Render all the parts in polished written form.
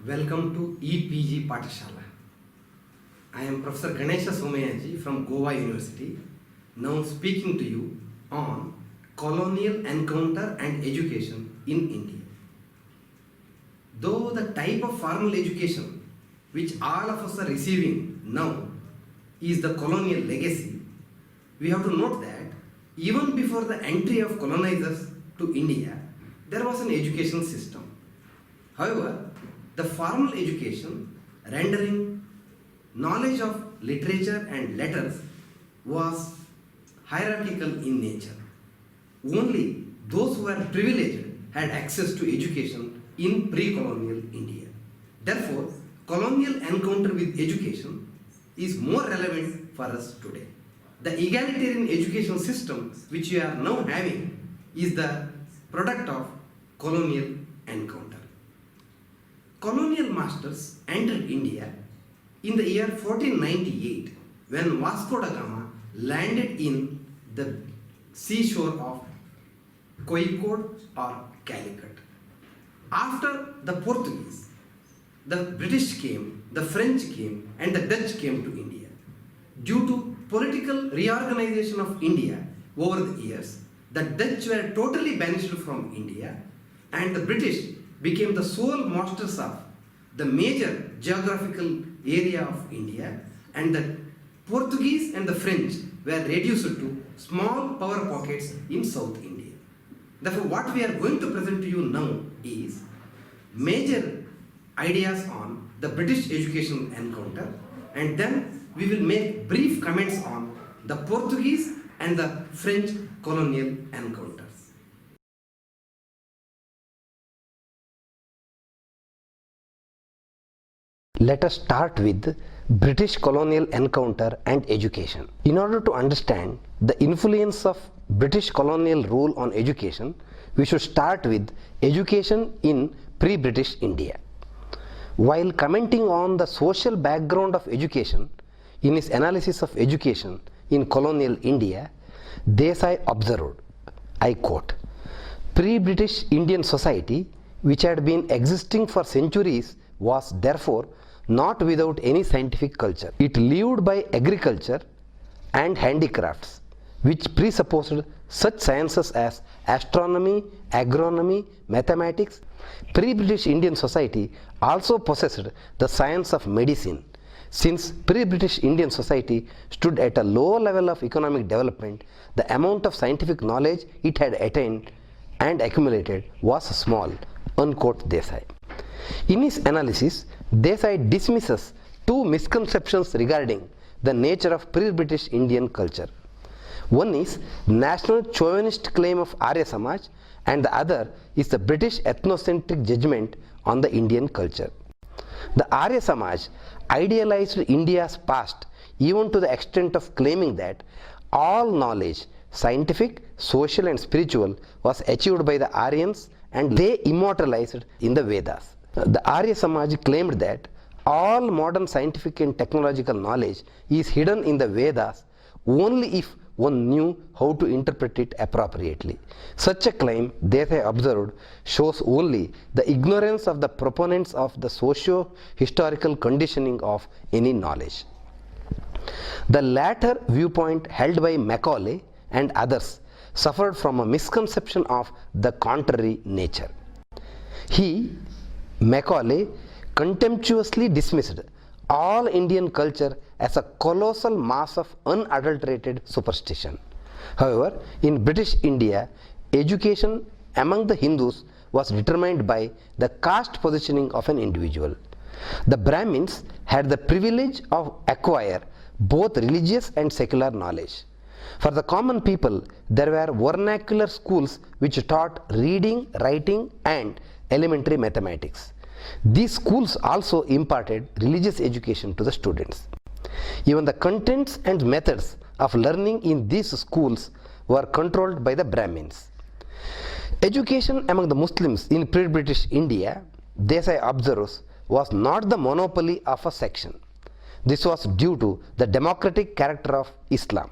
Welcome to EPG Patashala. I am Professor Ganesha Somayaji from Goa University, now speaking to you on colonial encounter and education in India. Though the type of formal education which all of us are receiving now is the colonial legacy, we have to note that even before the entry of colonizers to India, there was an education system. However, the formal education rendering knowledge of literature and letters was hierarchical in nature. Only those who were privileged had access to education in pre-colonial India. Therefore, colonial encounter with education is more relevant for us today. The egalitarian education system which we are now having is the product of colonial encounter. Colonial masters entered India in the year 1498 when Vasco da Gama landed in the seashore of Kozhikode or Calicut. After the Portuguese, the British came, the French came, and the Dutch came to India. Due to political reorganization of India over the years, the Dutch were totally banished from India and the British became the sole masters of the major geographical area of India, and the Portuguese and the French were reduced to small power pockets in South India. Therefore, what we are going to present to you now is major ideas on the British educational encounter, and then we will make brief comments on the Portuguese and the French colonial encounters. Let us start with British colonial encounter and education. In order to understand the influence of British colonial rule on education, we should start with education in pre-British India. While commenting on the social background of education in his analysis of education in colonial India, Desai observed, I quote, "Pre-British Indian society, which had been existing for centuries, was therefore not without any scientific culture. It lived by agriculture and handicrafts, which presupposed such sciences as astronomy, agronomy, mathematics. Pre-British Indian society also possessed the science of medicine. Since pre-British Indian society stood at a low level of economic development, the amount of scientific knowledge it had attained and accumulated was small," unquote Desai. In his analysis, Desai dismisses two misconceptions regarding the nature of pre-British Indian culture. One is national chauvinist claim of Arya Samaj, and the other is the British ethnocentric judgment on the Indian culture. The Arya Samaj idealized India's past even to the extent of claiming that all knowledge, scientific, social and spiritual, was achieved by the Aryans and they immortalized in the Vedas. The Arya Samaj claimed that all modern scientific and technological knowledge is hidden in the Vedas only if one knew how to interpret it appropriately. Such a claim, Desai observed, shows only the ignorance of the proponents of the socio-historical conditioning of any knowledge. The latter viewpoint, held by Macaulay and others, suffered from a misconception of the contrary nature. Macaulay contemptuously dismissed all Indian culture as a colossal mass of unadulterated superstition. However, in British India, education among the Hindus was determined by the caste positioning of an individual. The Brahmins had the privilege of acquire both religious and secular knowledge. For the common people, there were vernacular schools which taught reading, writing and elementary mathematics. These schools also imparted religious education to the students. Even the contents and methods of learning in these schools were controlled by the Brahmins. Education among the Muslims in pre-British India, Desai observes, was not the monopoly of a section. This was due to the democratic character of Islam.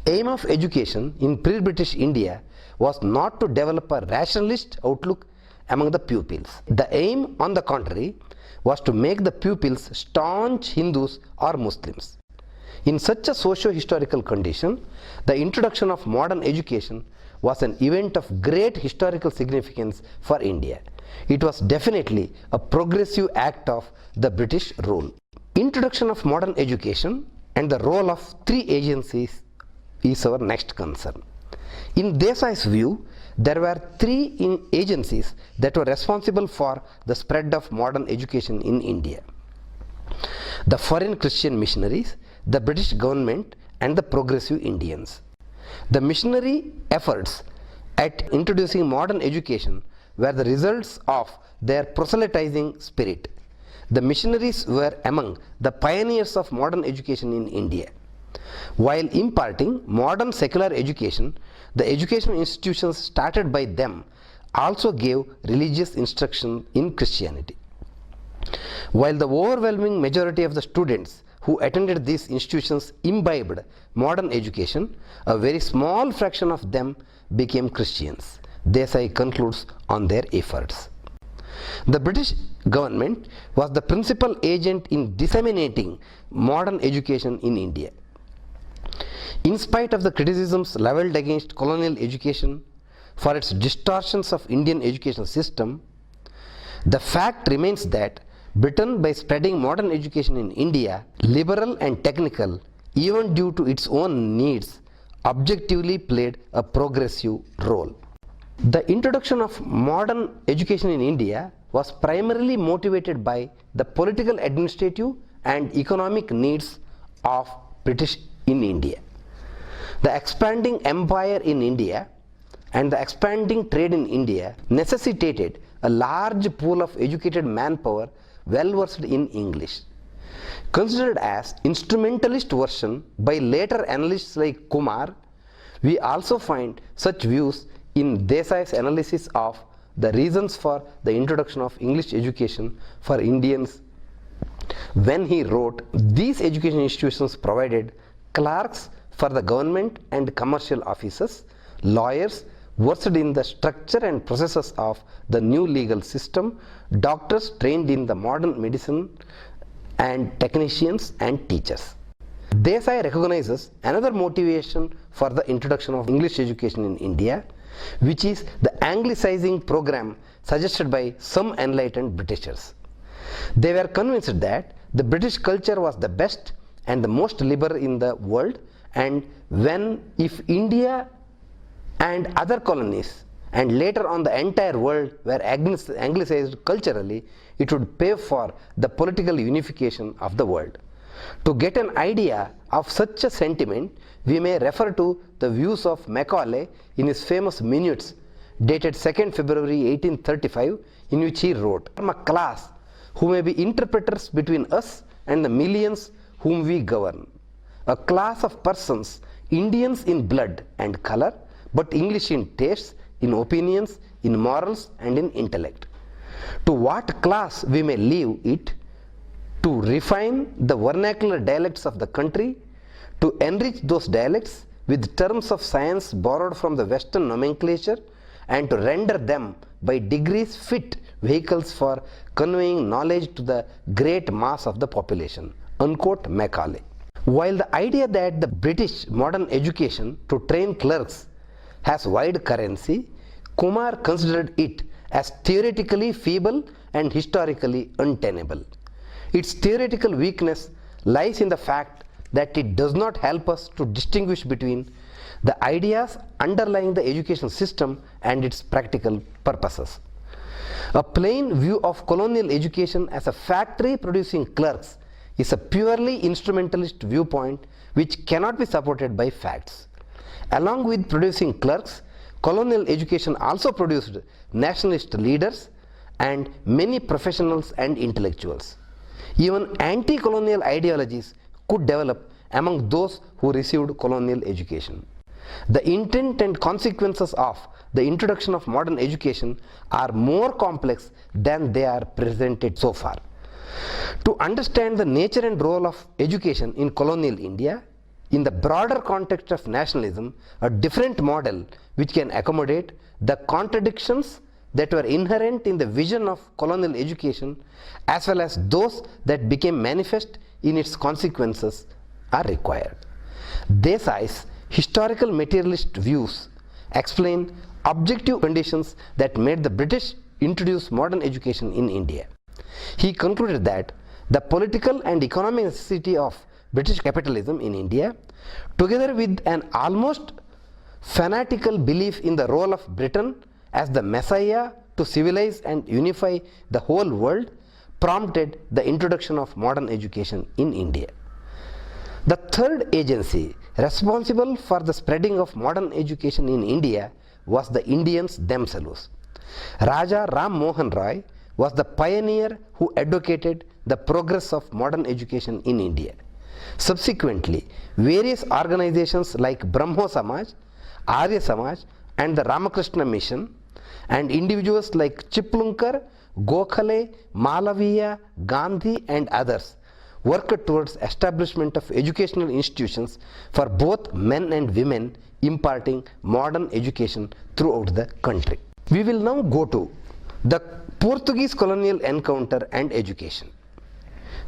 Aim of education in pre-British India was not to develop a rationalist outlook among the pupils. The aim, on the contrary, was to make the pupils staunch Hindus or Muslims. In such a socio-historical condition, the introduction of modern education was an event of great historical significance for India. It was definitely a progressive act of the British rule. Introduction of modern education and the role of three agencies is our next concern. In Desai's view, there were three agencies that were responsible for the spread of modern education in India: the foreign Christian missionaries, the British government, and the progressive Indians. The missionary efforts at introducing modern education were the results of their proselytizing spirit. The missionaries were among the pioneers of modern education in India. While imparting modern secular education, the educational institutions started by them also gave religious instruction in Christianity. While the overwhelming majority of the students who attended these institutions imbibed modern education, a very small fraction of them became Christians. Desai concludes on their efforts. The British government was the principal agent in disseminating modern education in India. In spite of the criticisms leveled against colonial education for its distortions of Indian educational system, the fact remains that Britain, by spreading modern education in India, liberal and technical, even due to its own needs, objectively played a progressive role. The introduction of modern education in India was primarily motivated by the political, administrative, and economic needs of British in India. The expanding empire in India and the expanding trade in India necessitated a large pool of educated manpower well versed in English. Considered as instrumentalist version by later analysts like Kumar, we also find such views in Desai's analysis of the reasons for the introduction of English education for Indians, when he wrote, "These education institutions provided clerks for the government and commercial offices, lawyers versed in the structure and processes of the new legal system, doctors trained in the modern medicine, and technicians and teachers." Desai recognizes another motivation for the introduction of English education in India, which is the Anglicizing program suggested by some enlightened Britishers. They were convinced that the British culture was the best and the most liberal in the world, and if India and other colonies and later on the entire world were anglicized culturally, it would pave for the political unification of the world. To get an idea of such a sentiment, we may refer to the views of Macaulay in his famous Minutes dated 2nd February 1835, in which he wrote, "Form a class who may be interpreters between us and the millions whom we govern. A class of persons, Indians in blood and color, but English in tastes, in opinions, in morals, and in intellect. To what class we may leave it, to refine the vernacular dialects of the country, to enrich those dialects with terms of science borrowed from the Western nomenclature, and to render them by degrees fit vehicles for conveying knowledge to the great mass of the population." Unquote Macaulay. While the idea that the British modern education to train clerks has wide currency, Kumar considered it as theoretically feeble and historically untenable. Its theoretical weakness lies in the fact that it does not help us to distinguish between the ideas underlying the education system and its practical purposes. A plain view of colonial education as a factory producing clerks is a purely instrumentalist viewpoint which cannot be supported by facts. Along with producing clerks, colonial education also produced nationalist leaders and many professionals and intellectuals. Even anti-colonial ideologies could develop among those who received colonial education. The intent and consequences of the introduction of modern education are more complex than they are presented so far. To understand the nature and role of education in colonial India, in the broader context of nationalism, a different model which can accommodate the contradictions that were inherent in the vision of colonial education as well as those that became manifest in its consequences are required. Desai's historical materialist views explain objective conditions that made the British introduce modern education in India. He concluded that the political and economic necessity of British capitalism in India, together with an almost fanatical belief in the role of Britain as the messiah to civilize and unify the whole world, prompted the introduction of modern education in India. The third agency responsible for the spreading of modern education in India was the Indians themselves. Raja Ram Mohan Roy was the pioneer who advocated the progress of modern education in India. Subsequently, various organizations like Brahmo Samaj, Arya Samaj and the Ramakrishna Mission and individuals like Chiplunkar, Gokhale, Malaviya, Gandhi and others worked towards establishment of educational institutions for both men and women, imparting modern education throughout the country. We will now go to the Portuguese colonial encounter and education.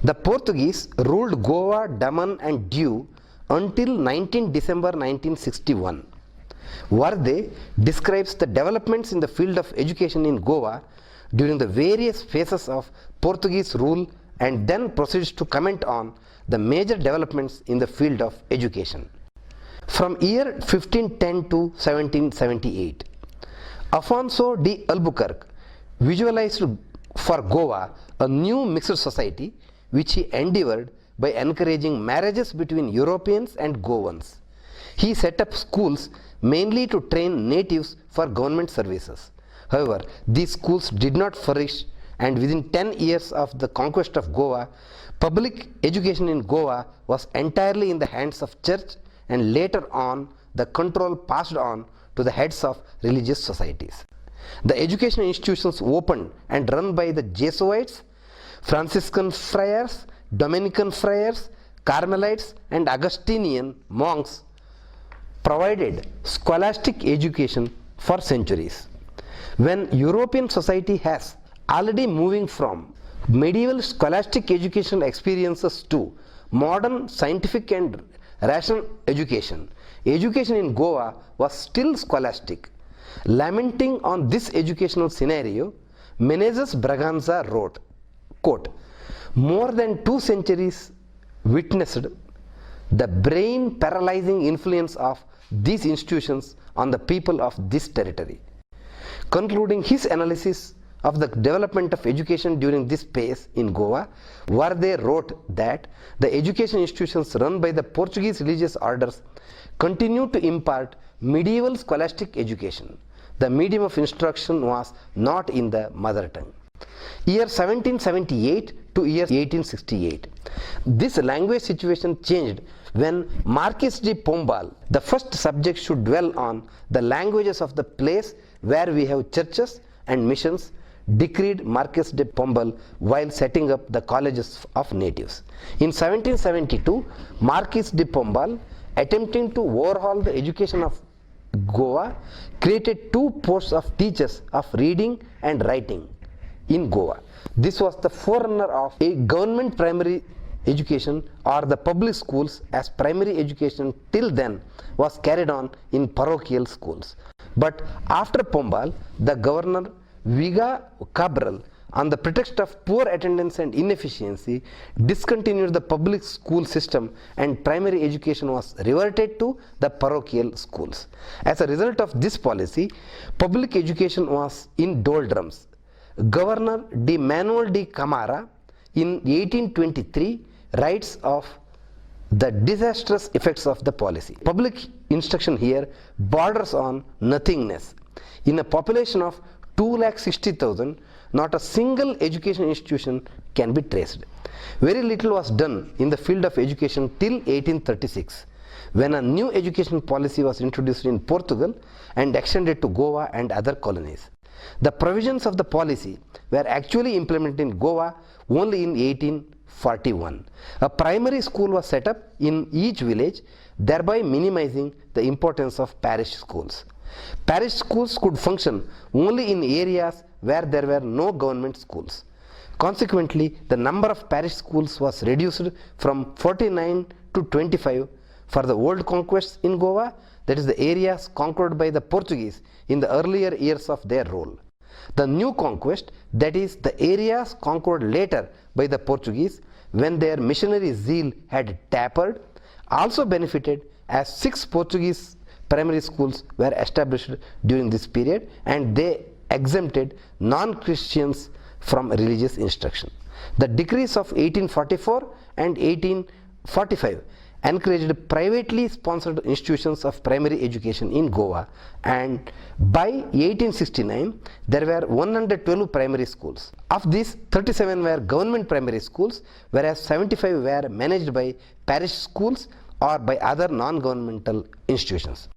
The Portuguese ruled Goa, Daman and Diu until 19 December 1961. Varde describes the developments in the field of education in Goa during the various phases of Portuguese rule and then proceeds to comment on the major developments in the field of education. From year 1510 to 1778, Afonso de Albuquerque visualized for Goa a new mixed society which he endeavored by encouraging marriages between Europeans and Goans. He set up schools mainly to train natives for government services. However, these schools did not flourish, and within 10 years of the conquest of Goa, public education in Goa was entirely in the hands of church, and later on the control passed on to the heads of religious societies. The educational institutions opened and run by the Jesuits, Franciscan friars, Dominican friars, Carmelites and Augustinian monks provided scholastic education for centuries. When European society has already moving from medieval scholastic educational experiences to modern scientific and rational education, education in Goa was still scholastic. Lamenting on this educational scenario, Menezes Braganza wrote, quote, "More than 2 centuries witnessed the brain paralyzing influence of these institutions on the people of this territory." Concluding his analysis of the development of education during this phase in Goa, Varde wrote that the education institutions run by the Portuguese religious orders continued to impart medieval scholastic education. The medium of instruction was not in the mother tongue. Year 1778 to year 1868. This language situation changed when Marquis de Pombal, the first subject, should dwell on the languages of the place where we have churches and missions, decreed Marquis de Pombal while setting up the colleges of natives. In 1772, Marquis de Pombal, attempting to overhaul the education of Goa, created 2 posts of teachers of reading and writing in Goa. This was the forerunner of a government primary education, or the public schools, as primary education till then was carried on in parochial schools. But after Pombal, the governor Viga Cabral, on the pretext of poor attendance and inefficiency, discontinued the public school system and primary education was reverted to the parochial schools. As a result of this policy, public education was in doldrums. Governor de Manuel de Camara in 1823 writes of the disastrous effects of the policy. Public instruction here borders on nothingness. In a population of 2,60,000, not a single education institution can be traced. Very little was done in the field of education till 1836, when a new education policy was introduced in Portugal and extended to Goa and other colonies. The provisions of the policy were actually implemented in Goa only in 1841. A primary school was set up in each village, thereby minimizing the importance of parish schools. Parish schools could function only in areas where there were no government schools. Consequently, the number of parish schools was reduced from 49 to 25 for the old conquests in Goa, that is the areas conquered by the Portuguese in the earlier years of their rule. The new conquest, that is the areas conquered later by the Portuguese when their missionary zeal had tapered, also benefited as 6 Portuguese primary schools were established during this period, and they exempted non-Christians from religious instruction. The decrees of 1844 and 1845 encouraged privately sponsored institutions of primary education in Goa, and by 1869 there were 112 primary schools. Of these, 37 were government primary schools, whereas 75 were managed by parish schools or by other non-governmental institutions.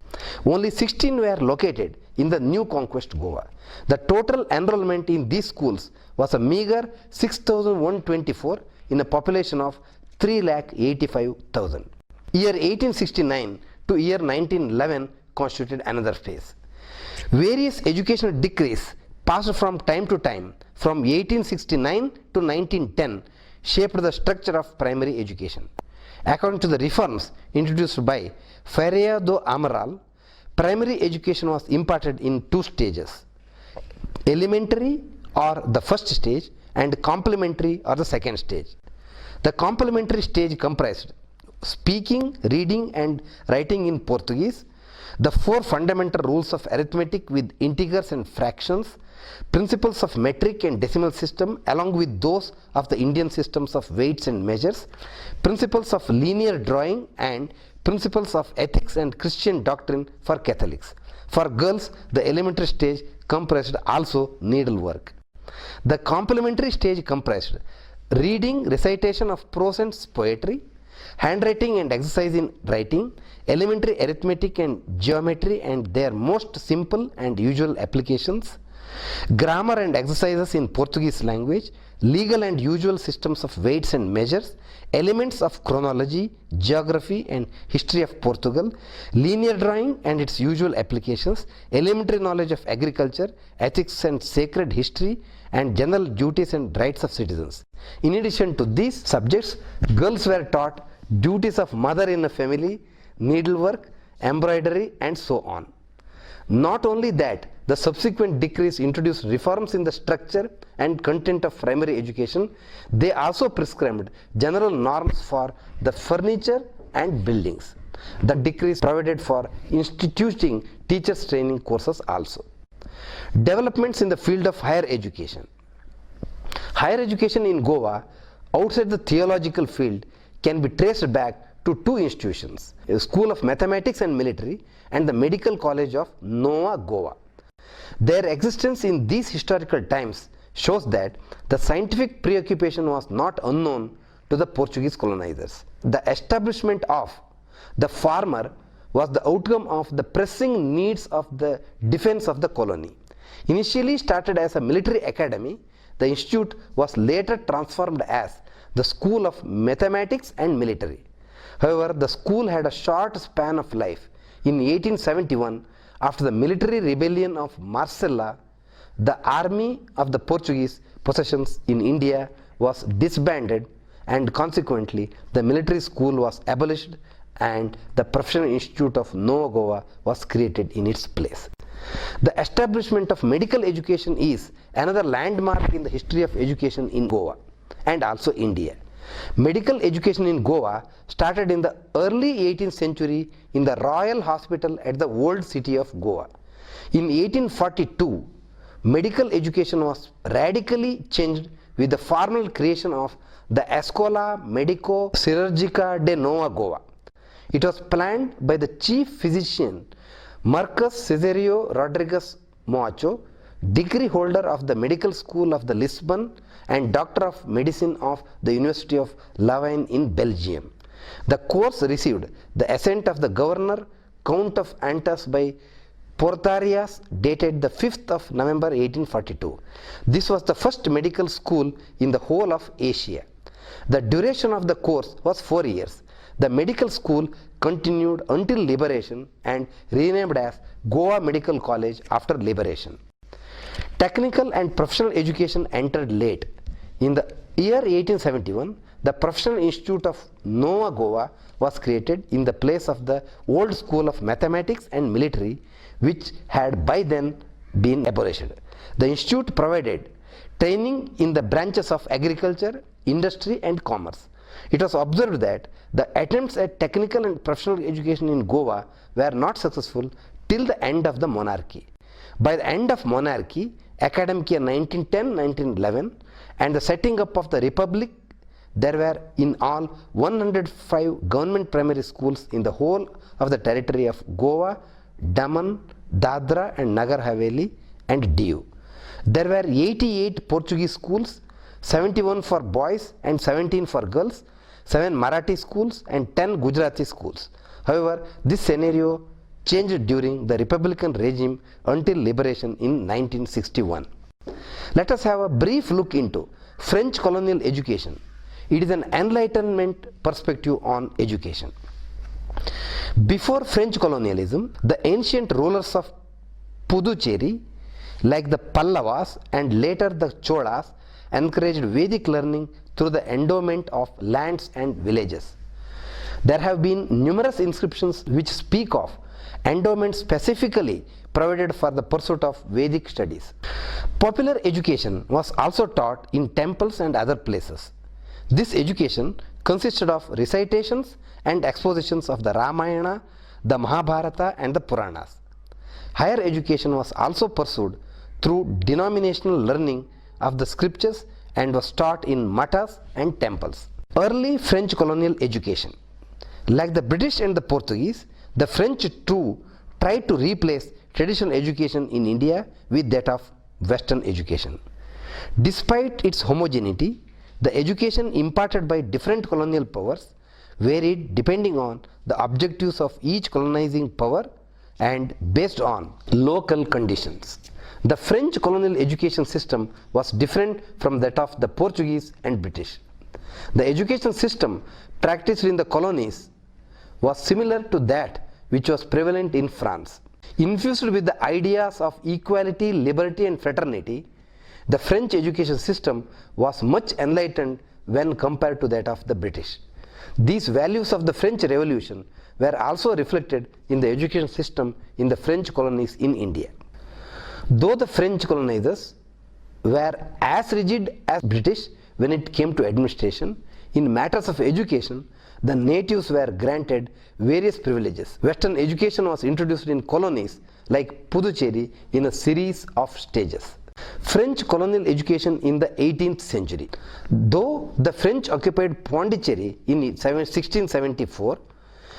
Only 16 were located in the new conquest Goa. The total enrollment in these schools was a meager 6,124 in a population of 3,85,000. Year 1869 to year 1911 constituted another phase. Various educational decrees passed from time to time from 1869 to 1910 shaped the structure of primary education. According to the reforms introduced by Ferreira do Amaral, primary education was imparted in 2 stages: elementary or the first stage and complementary or the second stage. The complementary stage comprised speaking, reading and writing in Portuguese, the 4 fundamental rules of arithmetic with integers and fractions, principles of metric and decimal system along with those of the Indian systems of weights and measures, principles of linear drawing, and principles of ethics and Christian doctrine for Catholics. For girls, the elementary stage comprised also needlework. The complementary stage comprised reading, recitation of prose and poetry, handwriting and exercise in writing, elementary arithmetic and geometry and their most simple and usual applications, grammar and exercises in Portuguese language, legal and usual systems of weights and measures, elements of chronology, geography and history of Portugal, linear drawing and its usual applications, elementary knowledge of agriculture, ethics and sacred history, and general duties and rights of citizens. In addition to these subjects, girls were taught duties of mother in a family, needlework, embroidery and so on. Not only that, the subsequent decrees introduced reforms in the structure and content of primary education, they also prescribed general norms for the furniture and buildings. The decrees provided for instituting teachers training courses also. Developments in the field of higher education. Higher education in Goa outside the theological field can be traced back to 2 institutions, a School of Mathematics and Military and the Medical College of Nova Goa. Their existence in these historical times shows that the scientific preoccupation was not unknown to the Portuguese colonizers. The establishment of the former was the outcome of the pressing needs of the defense of the colony. Initially started as a military academy, the institute was later transformed as the School of Mathematics and Military. However, the school had a short span of life. In 1871, after the military rebellion of Marcella, the army of the Portuguese possessions in India was disbanded, and consequently the military school was abolished and the Professional Institute of Nova Goa was created in its place. The establishment of medical education is another landmark in the history of education in Goa and also India. Medical education in Goa started in the early 18th century in the Royal Hospital at the old city of Goa. In 1842, medical education was radically changed with the formal creation of the Escola Medico Chirurgica de Nova Goa. It was planned by the chief physician Marcus Cesario Rodrigues Moacho, degree holder of the Medical School of the Lisbon and Doctor of Medicine of the University of Louvain in Belgium. The course received the assent of the Governor Count of Antas by Portarias, dated the 5th of November 1842. This was the first medical school in the whole of Asia. The duration of the course was 4 years. The medical school continued until liberation and renamed as Goa Medical College after liberation. Technical and professional education entered late. In the year 1871, the Professional Institute of Nova Goa was created in the place of the old school of mathematics and military, which had by then been abolished. The institute provided training in the branches of agriculture, industry and commerce. It was observed that the attempts at technical and professional education in Goa were not successful till the end of the monarchy. By the end of monarchy, academic year 1910-1911, and the setting up of the republic, there were in all 105 government primary schools in the whole of the territory of Goa, Daman, Dadra and Nagar Haveli and Diu. There were 88 Portuguese schools, 71 for boys and 17 for girls, 7 Marathi schools and 10 Gujarati schools. However, this scenario changed during the Republican regime until liberation in 1961. Let us have a brief look into French colonial education. It is an Enlightenment perspective on education. Before French colonialism, the ancient rulers of Puducherry, like the Pallavas and later the Cholas, encouraged Vedic learning through the endowment of lands and villages. There have been numerous inscriptions which speak of endowment specifically provided for the pursuit of Vedic studies. Popular education was also taught in temples and other places. This education consisted of recitations and expositions of the Ramayana, the Mahabharata and the Puranas. Higher education was also pursued through denominational learning of the scriptures and was taught in matas and temples. Early French colonial education. Like the British and the Portuguese, the French too tried to replace traditional education in India with that of Western education. Despite its homogeneity, the education imparted by different colonial powers varied depending on the objectives of each colonizing power and based on local conditions. The French colonial education system was different from that of the Portuguese and British. The education system practiced in the colonies was similar to that which was prevalent in France. Infused with the ideas of equality, liberty and fraternity, the French education system was much enlightened when compared to that of the British. These values of the French Revolution were also reflected in the education system in the French colonies in India. Though the French colonizers were as rigid as British when it came to administration, in matters of education, the natives were granted various privileges. Western education was introduced in colonies like Puducherry in a series of stages. French colonial education in the 18th century. Though the French occupied Pondicherry in 1674,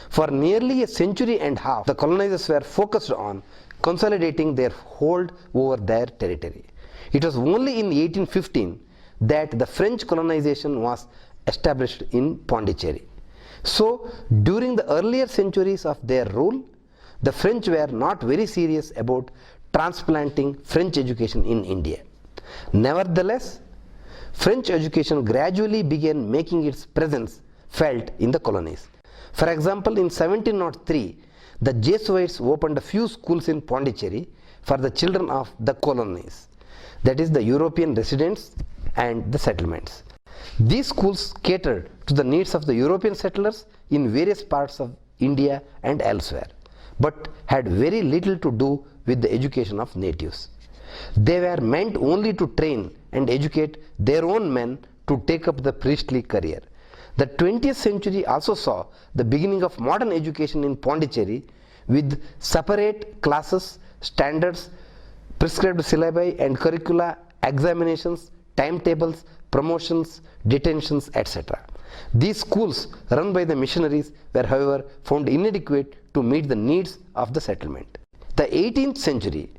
for nearly a century and a half, the colonizers were focused on consolidating their hold over their territory. It was only in 1815 that the French colonization was established in Pondicherry. So, during the earlier centuries of their rule, the French were not very serious about transplanting French education in India. Nevertheless, French education gradually began making its presence felt in the colonies. For example, in 1703, the Jesuits opened a few schools in Pondicherry for the children of the colonies, that is the European residents and the settlements. These schools catered to the needs of the European settlers in various parts of India and elsewhere, but had very little to do with the education of natives. They were meant only to train and educate their own men to take up the priestly career. The 20th century also saw the beginning of modern education in Pondicherry with separate classes, standards, prescribed syllabi and curricula, examinations, timetables, promotions, detentions, etc. These schools run by the missionaries were however found inadequate to meet the needs of the settlement. The 18th century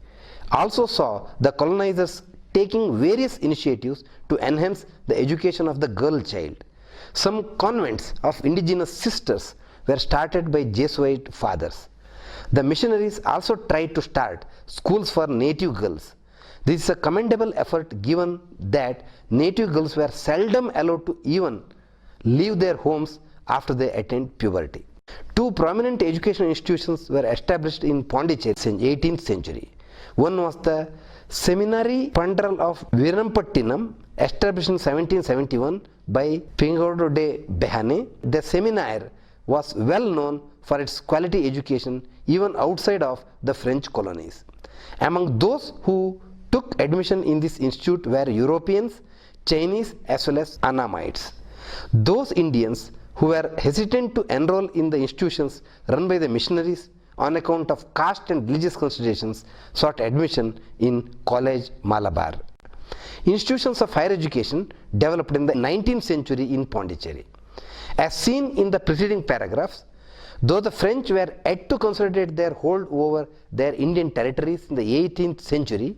also saw the colonizers taking various initiatives to enhance the education of the girl child. Some convents of indigenous sisters were started by Jesuit fathers. The missionaries also tried to start schools for native girls. This is a commendable effort given that native girls were seldom allowed to even leave their homes after they attained puberty. Two prominent educational institutions were established in Pondicherry in the 18th century. One was the Seminary Pandral of Virampattinam, established in 1771 by Pingodo de Behane. The seminary was well known for its quality education even outside of the French colonies. Among those who took admission in this institute were Europeans, Chinese as well as Annamites. Those Indians who were hesitant to enroll in the institutions run by the missionaries on account of caste and religious considerations sought admission in College Malabar. Institutions of higher education developed in the 19th century in Pondicherry. As seen in the preceding paragraphs, though the French were yet to consolidate their hold over their Indian territories in the 18th century,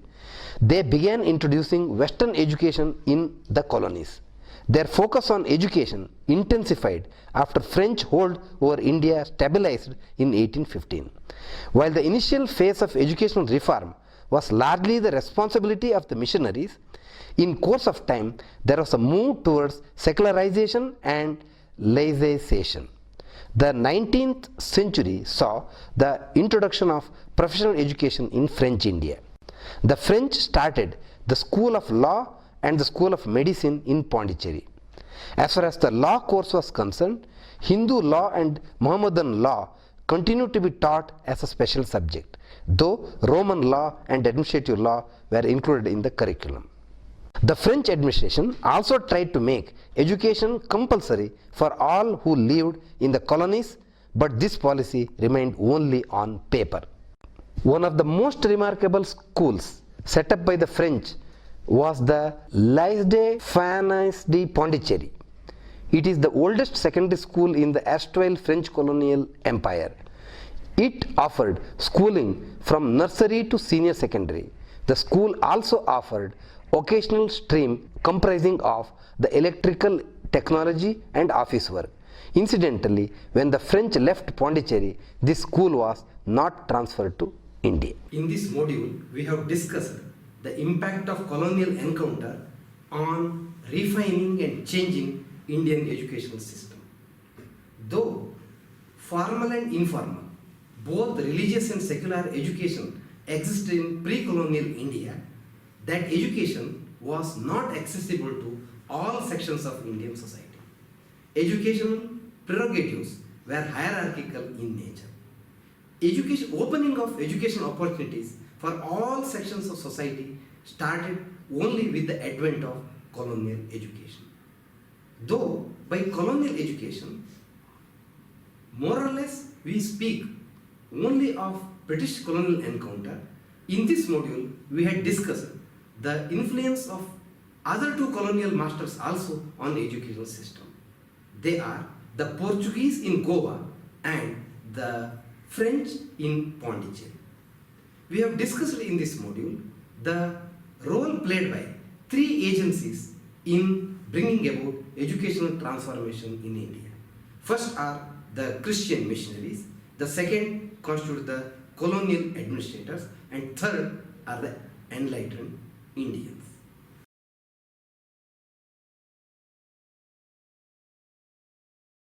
they began introducing Western education in the colonies. Their focus on education intensified after French hold over India stabilized in 1815. While the initial phase of educational reform was largely the responsibility of the missionaries, in course of time there was a move towards secularization and laicization. The 19th century saw the introduction of professional education in French India. The French started the School of Law and the School of Medicine in Pondicherry. As far as the law course was concerned, Hindu law and Mohammedan law continued to be taught as a special subject, though Roman law and administrative law were included in the curriculum. The French administration also tried to make education compulsory for all who lived in the colonies, but this policy remained only on paper. One of the most remarkable schools set up by the French was the Lycée des Filles de Pondicherry. It is the oldest secondary school in the erstwhile French colonial empire. It offered schooling from nursery to senior secondary. The school also offered occasional stream comprising of the electrical technology and office work. Incidentally, when the French left Pondicherry, this school was not transferred to India. In this module, we have discussed the impact of colonial encounter on refining and changing Indian educational system. Though formal and informal, both religious and secular education existed in pre-colonial India, that education was not accessible to all sections of Indian society. Educational prerogatives were hierarchical in nature. Opening of education opportunities for all sections of society started only with the advent of colonial education. Though by colonial education, more or less we speak only of British colonial encounter, in this module we had discussed the influence of other two colonial masters also on the educational system. They are the Portuguese in Goa and the French in Pondicherry. We have discussed in this module the role played by three agencies in bringing about educational transformation in India. First are the Christian missionaries, the second constitute the colonial administrators, and third are the enlightened Indians.